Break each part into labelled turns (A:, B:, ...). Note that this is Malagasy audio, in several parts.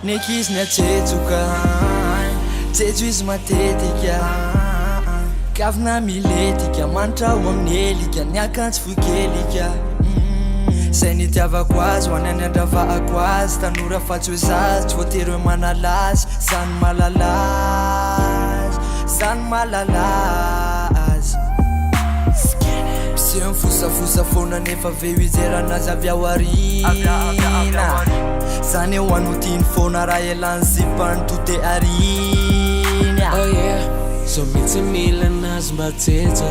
A: Nekiz na tsetsoka tsetso izy matetika kavina miletika manitra ho amin'ny elika ny akanjo fokelika zay nitiavako azy ho any any andravahako azy tanora fa tsy hoe zazy tsy voatery hoe manalazy zany malalazy zany malalazy piseo mifosafosa foana nefa veo izeranazy avy aoriana zany eo anotiny foana raha elany zipany tote arina.
B: Oh yeah, so mitsy mila anazy mba tsetso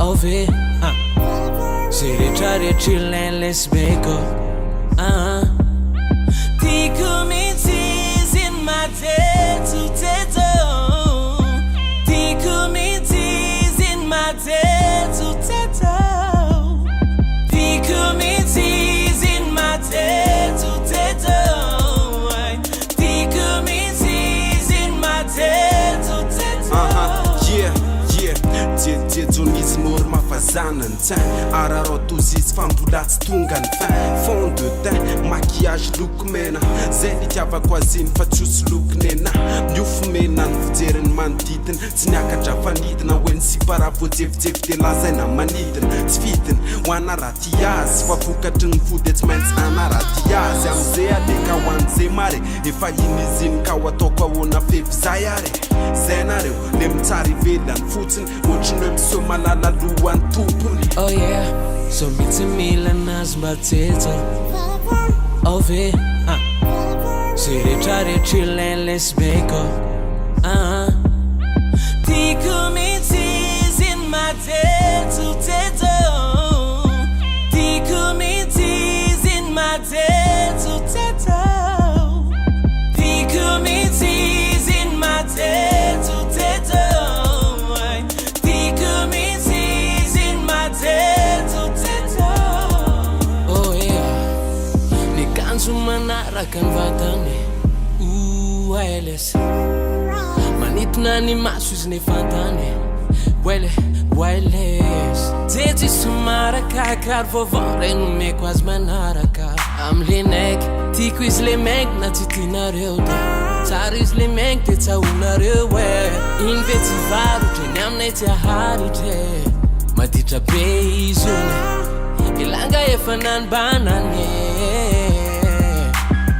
B: ove zay rehetrarehetra ilainy lesbeko tiako mitsy izy ny matetsotetso tiako mitsy izy ny matetsotetso tiako mitsy izy ny matetsotetso tiako mitsy izy ny matetsotetso
C: Jejon'izy mora mafazana ny tsainy araratozy izy fa mbola tsy tonga ny fin fond de teint maquillage lokomena zay nitiavako azy iny fa tsosy lokonena miofo mena ny fijeriny manodidina tsy niakatra fanidina hoe ny sipara voajefijefy de lazaina manidina tsy fidina ho anaraty azy fa vokatry ny fody tsy maintsy anaraty azy am'izay aleka ho an'izay mare efa iny izy iny ka ho ataoko ahoana fefy zay are zay nareo le mitsara ivelany fotsiny ohatriny hoe miseho malala lohany tompony.
B: Oh yeah, so mitsy mila anazy mba tsetso ove zay rehetrarehetra ilainy lesbeko tiako mitsy izy ny matetsotetso tiako mitsy izy ny matetsotetso tiako mitsy izy ny matetsotetso tiako mitsy izy ny matetsotetso. Oh yeah, ny kanjo manaraka ny vatany weles manitona ny maso izy ny fantany weles tsetso izy somaraka kary vaovao ray nomeko azy manaraka am'le naiky tiako izy le maigny na tsy tianareo de tsara izy le maigny de tsahonareo e iny ve tsy varotra ny aminay tsy aharitra maditra be izy ony ilanga efa nanibanany.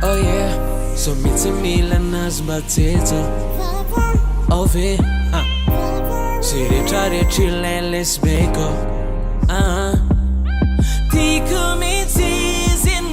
B: Oh yeah, so mitsy mila anazy mba tsetso ove zay rehetrarehetra ilainy lesbeko tiako mitsy izy ny